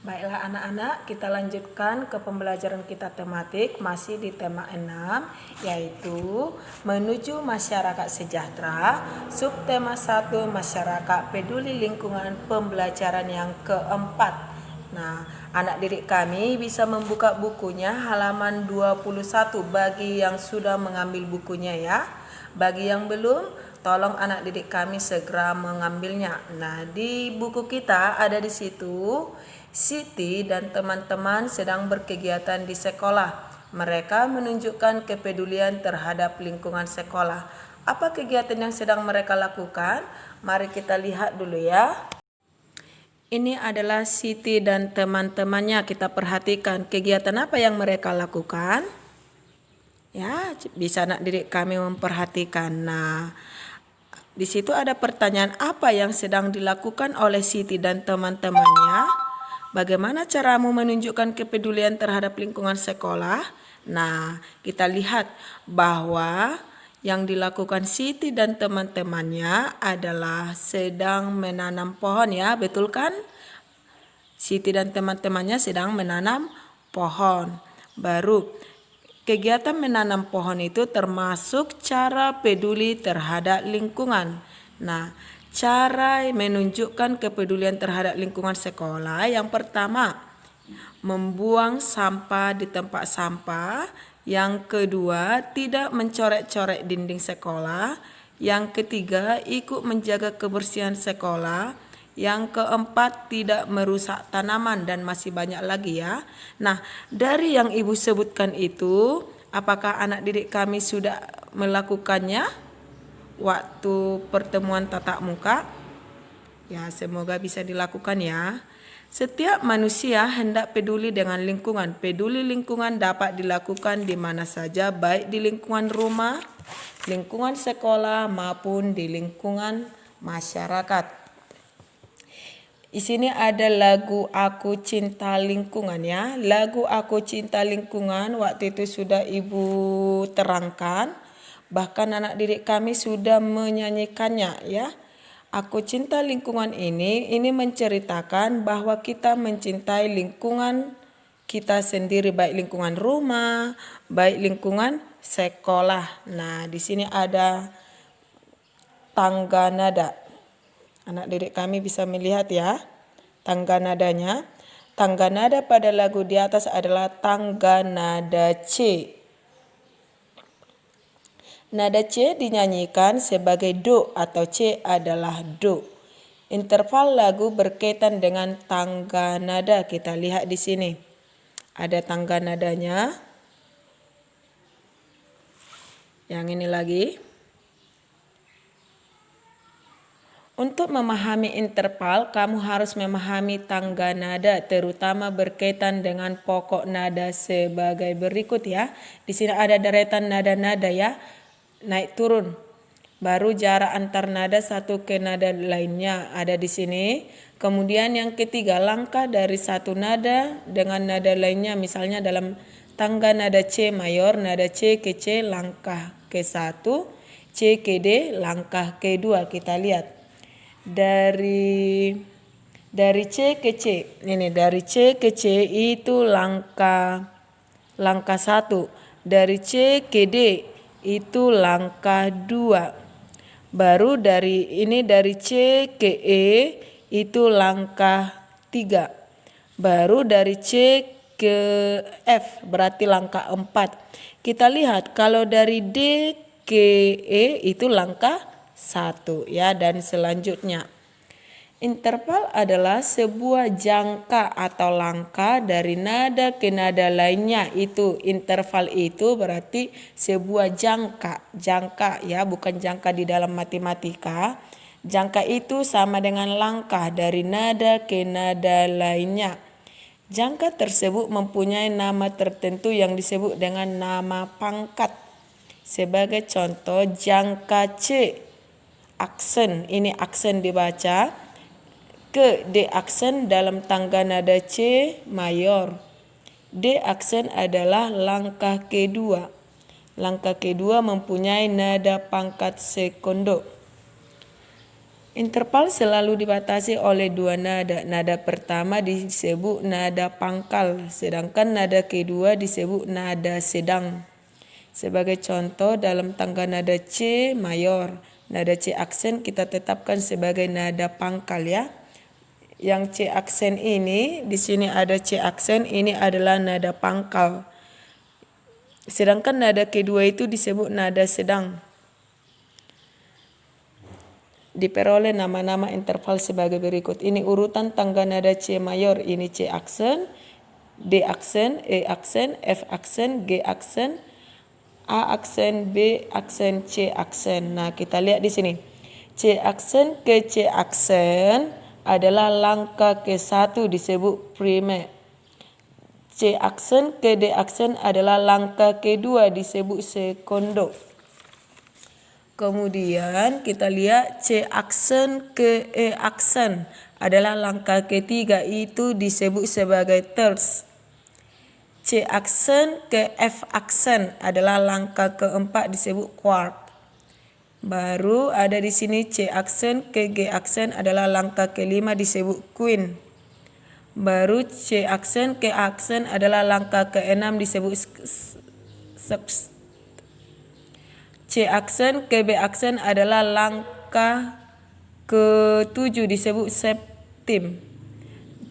Baiklah anak-anak, kita lanjutkan ke pembelajaran kita tematik masih di tema 6 yaitu menuju masyarakat sejahtera, subtema 1 masyarakat peduli lingkungan, pembelajaran yang keempat. Nah, anak didik kami bisa membuka bukunya halaman 21 bagi yang sudah mengambil bukunya ya. Bagi yang belum, tolong anak didik kami segera mengambilnya. Nah, di buku kita ada di situ Siti dan teman-teman sedang berkegiatan di sekolah. Mereka menunjukkan kepedulian terhadap lingkungan sekolah. Apa kegiatan yang sedang mereka lakukan? Mari kita lihat dulu ya. Ini adalah Siti dan teman-temannya. Kita perhatikan kegiatan apa yang mereka lakukan. Ya, bisa anak didik kami memperhatikan. Nah, di situ ada pertanyaan apa yang sedang dilakukan oleh Siti dan teman-temannya. Bagaimana caramu menunjukkan kepedulian terhadap lingkungan sekolah? Nah, kita lihat bahwa yang dilakukan Siti dan teman-temannya adalah sedang menanam pohon ya, betul kan? Siti dan teman-temannya sedang menanam pohon. Baru kegiatan menanam pohon itu termasuk cara peduli terhadap lingkungan. Nah, cara menunjukkan kepedulian terhadap lingkungan sekolah yang pertama, membuang sampah di tempat sampah. Yang kedua, tidak mencoret-coret dinding sekolah. Yang ketiga, ikut menjaga kebersihan sekolah. Yang keempat, tidak merusak tanaman dan masih banyak lagi ya. Nah, dari yang Ibu sebutkan itu, apakah anak didik kami sudah melakukannya waktu pertemuan tatap muka? Ya, semoga bisa dilakukan ya. Setiap manusia hendak peduli dengan lingkungan. Peduli lingkungan dapat dilakukan di mana saja, baik di lingkungan rumah, lingkungan sekolah, maupun di lingkungan masyarakat. Di sini ada lagu Aku Cinta Lingkungan ya. Lagu Aku Cinta Lingkungan waktu itu sudah Ibu terangkan. Bahkan anak didik kami sudah menyanyikannya ya. Aku Cinta Lingkungan ini menceritakan bahwa kita mencintai lingkungan kita sendiri, baik lingkungan rumah, baik lingkungan sekolah. Nah, di sini ada tangga nada. Anak didik kami bisa melihat ya tangga nadanya. Tangga nada pada lagu di atas adalah tangga nada C. Nada C dinyanyikan sebagai do atau C adalah do. Interval lagu berkaitan dengan tangga nada. Kita lihat di sini. Ada tangga nadanya. Yang ini lagi. Untuk memahami interval, kamu harus memahami tangga nada, terutama berkaitan dengan pokok nada sebagai berikut ya. Di sini ada deretan nada-nada ya, naik turun. Baru jarak antar nada satu ke nada lainnya ada di sini. Kemudian yang ketiga, langkah dari satu nada dengan nada lainnya. Misalnya dalam tangga nada C mayor, nada C ke C, langkah ke satu, C ke D, langkah ke dua. Kita lihat. Dari C ke C. Ini dari C ke C itu langkah 1. Dari C ke D itu langkah 2. Baru dari C ke E itu langkah 3. Baru dari C ke F berarti langkah 4. Kita lihat kalau dari D ke E itu langkah 1 ya, dan selanjutnya. Interval adalah sebuah jangka atau langkah dari nada ke nada lainnya. Itu interval itu berarti sebuah jangka ya, bukan jangka di dalam matematika. Jangka itu sama dengan langkah dari nada ke nada lainnya. Jangka tersebut mempunyai nama tertentu yang disebut dengan nama pangkat. Sebagai contoh, jangka C aksen, ini aksen dibaca ke D aksen dalam tangga nada C mayor. D aksen adalah langkah kedua. Langkah kedua mempunyai nada pangkat sekondo. Interval selalu dibatasi oleh dua nada. Nada pertama disebut nada pangkal, sedangkan nada kedua disebut nada sedang. Sebagai contoh, dalam tangga nada C mayor, nada C aksen kita tetapkan sebagai nada pangkal ya. Yang C aksen ini, di sini ada C aksen, ini adalah nada pangkal. Sedangkan nada kedua itu disebut nada sedang. Diperoleh nama-nama interval sebagai berikut. Ini urutan tangga nada C mayor. Ini C aksen, D aksen, E aksen, F aksen, G aksen, A aksen, B aksen, C aksen. Nah, kita lihat di sini. C aksen ke C aksen adalah langkah ke-1 disebut prime. C aksen ke D aksen adalah langkah kedua disebut sekondo. Kemudian kita lihat C aksen ke E aksen adalah langkah ketiga, itu disebut sebagai terce. C aksen ke F aksen adalah langkah keempat disebut quart. Baru ada di sini C aksen ke G aksen adalah langkah kelima disebut quint. Baru C aksen ke A aksen adalah langkah keenam disebut sextet. C aksen ke B aksen adalah langkah ke-7 disebut septim.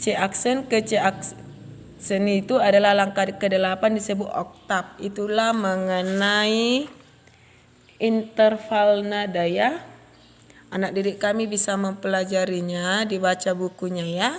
C aksen ke C aksen itu adalah langkah ke-8 disebut oktav. Itulah mengenai interval nada ya. Anak didik kami bisa mempelajarinya, dibaca bukunya ya.